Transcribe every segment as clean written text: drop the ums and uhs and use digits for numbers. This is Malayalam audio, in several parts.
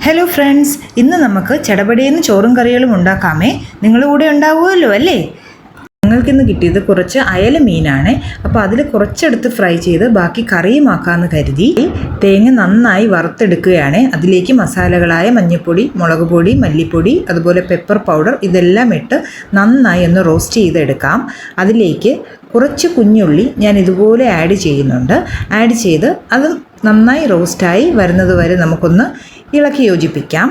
ഹലോ ഫ്രണ്ട്സ്, ഇന്ന് നമുക്ക് ചടപടിയെന്ന് ചോറും കറികളും ഉണ്ടാക്കാമേ. നിങ്ങളുടെ കൂടെ ഉണ്ടാവുമല്ലോ അല്ലേ? ഞങ്ങൾക്കിന്ന് കിട്ടിയത് കുറച്ച് അയല മീനാണ്. അപ്പോൾ അതിൽ കുറച്ചെടുത്ത് ഫ്രൈ ചെയ്ത് ബാക്കി കറിയുമാക്കാമെന്ന് കരുതി തേങ്ങ നന്നായി വറുത്തെടുക്കുകയാണ്. അതിലേക്ക് മസാലകളായ മഞ്ഞൾപ്പൊടി, മുളക് പൊടി, മല്ലിപ്പൊടി, അതുപോലെ പെപ്പർ പൗഡർ ഇതെല്ലാം ഇട്ട് നന്നായി ഒന്ന് റോസ്റ്റ് ചെയ്തെടുക്കാം. അതിലേക്ക് കുറച്ച് കുഞ്ഞുള്ളി ഞാൻ ഇതുപോലെ ആഡ് ചെയ്യുന്നുണ്ട്. ആഡ് ചെയ്ത് അത് നന്നായി റോസ്റ്റായി വരുന്നത് വരെ നമുക്കൊന്ന് ഇളക്കി യോജിപ്പിക്കാം.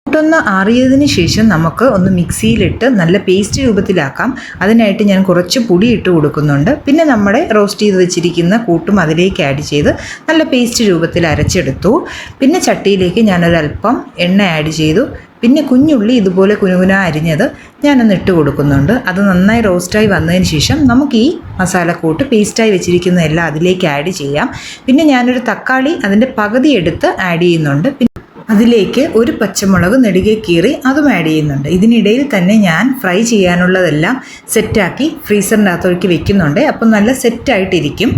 കൂട്ടൊന്ന് ആറിയതിന് ശേഷം നമുക്ക് ഒന്ന് മിക്സിയിലിട്ട് നല്ല പേസ്റ്റ് രൂപത്തിലാക്കാം. അതിനായിട്ട് ഞാൻ കുറച്ച് പൊടി ഇട്ട് കൊടുക്കുന്നുണ്ട്. പിന്നെ നമ്മുടെ റോസ്റ്റ് ചെയ്ത് വെച്ചിരിക്കുന്ന കൂട്ടും അതിലേക്ക് ആഡ് ചെയ്ത് നല്ല പേസ്റ്റ് രൂപത്തിൽ അരച്ചെടുത്തു. പിന്നെ ചട്ടിയിലേക്ക് ഞാനൊരല്പം എണ്ണ ആഡ് ചെയ്തു. പിന്നെ കുഞ്ഞുള്ളി ഇതുപോലെ കുനുകുന അരിഞ്ഞത് ഞാനൊന്ന് ഇട്ട് കൊടുക്കുന്നുണ്ട്. അത് നന്നായി റോസ്റ്റായി വന്നതിന് ശേഷം നമുക്ക് ഈ മസാലക്കൂട്ട് പേസ്റ്റായി വെച്ചിരിക്കുന്നതെല്ലാം അതിലേക്ക് ആഡ് ചെയ്യാം. പിന്നെ ഞാനൊരു തക്കാളി അതിൻ്റെ പകുതി എടുത്ത് ആഡ് ചെയ്യുന്നുണ്ട്. അതിലേക്ക് ഒരു പച്ചമുളക് നെടുകെ കീറി അതും ആഡ് ചെയ്യുന്നുണ്ട്. ഇതിനിടയിൽ തന്നെ ഞാൻ ഫ്രൈ ചെയ്യാനുള്ളതെല്ലാം സെറ്റാക്കി ഫ്രീസറിൻ്റെ അകത്തൊഴുക്കി വെക്കുന്നുണ്ട്. അപ്പം നല്ല സെറ്റായിട്ടിരിക്കും.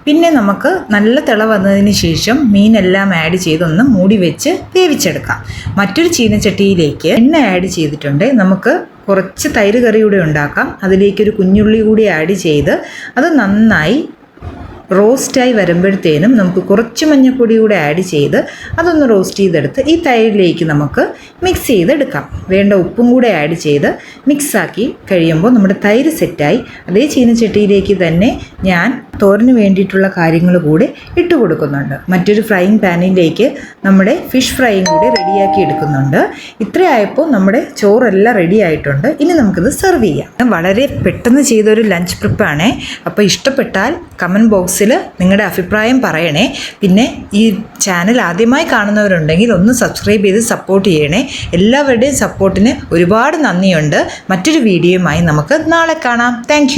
പിന്നെ നമുക്ക് നല്ല തിള വന്നതിന് ശേഷം മീനെല്ലാം ആഡ് ചെയ്തൊന്ന് മൂടി വെച്ച് വേവിച്ചെടുക്കാം. മറ്റൊരു ചീനച്ചട്ടിയിലേക്ക് എണ്ണ ആഡ് ചെയ്തിട്ടുണ്ട്. നമുക്ക് കുറച്ച് തൈര് കറി കൂടി ഉണ്ടാക്കാം. അതിലേക്കൊരു കുഞ്ഞുള്ളി കൂടി ആഡ് ചെയ്ത് അത് നന്നായി റോസ്റ്റായി വരുമ്പോഴത്തേനും നമുക്ക് കുറച്ച് മഞ്ഞൾപ്പൊടി കൂടെ ആഡ് ചെയ്ത് അതൊന്ന് റോസ്റ്റ് ചെയ്തെടുത്ത് ഈ തൈരിലേക്ക് നമുക്ക് മിക്സ് ചെയ്തെടുക്കാം. വേണ്ട ഉപ്പും കൂടെ ആഡ് ചെയ്ത് മിക്സാക്കി കഴിയുമ്പോൾ നമ്മുടെ തൈര് സെറ്റായി. അതേ ചീനച്ചട്ടിയിലേക്ക് തന്നെ ഞാൻ തോരന് വേണ്ടിയിട്ടുള്ള കാര്യങ്ങൾ കൂടെ ഇട്ട് കൊടുക്കുന്നുണ്ട്. മറ്റൊരു ഫ്രൈയിങ് പാനിലേക്ക് നമ്മുടെ ഫിഷ് ഫ്രൈയും കൂടെ റെഡിയാക്കി എടുക്കുന്നുണ്ട്. ഇത്രയായപ്പോൾ നമ്മുടെ ചോറെല്ലാം റെഡി ആയിട്ടുണ്ട്. ഇനി നമുക്കിത് സെർവ് ചെയ്യാം. വളരെ പെട്ടെന്ന് ചെയ്തൊരു ലഞ്ച് പ്രിപ്പാണേ. അപ്പോൾ ഇഷ്ടപ്പെട്ടാൽ കമൻറ്റ് ബോക്സിൽ നിങ്ങളുടെ അഭിപ്രായം പറയണേ. പിന്നെ ഈ ചാനൽ ആദ്യമായി കാണുന്നവരുണ്ടെങ്കിൽ ഒന്ന് സബ്സ്ക്രൈബ് ചെയ്ത് സപ്പോർട്ട് ചെയ്യണേ. എല്ലാവരുടെയും സപ്പോർട്ടിന് ഒരുപാട് നന്ദിയുണ്ട്. മറ്റൊരു വീഡിയോയുമായി നമുക്ക് നാളെ കാണാം. താങ്ക്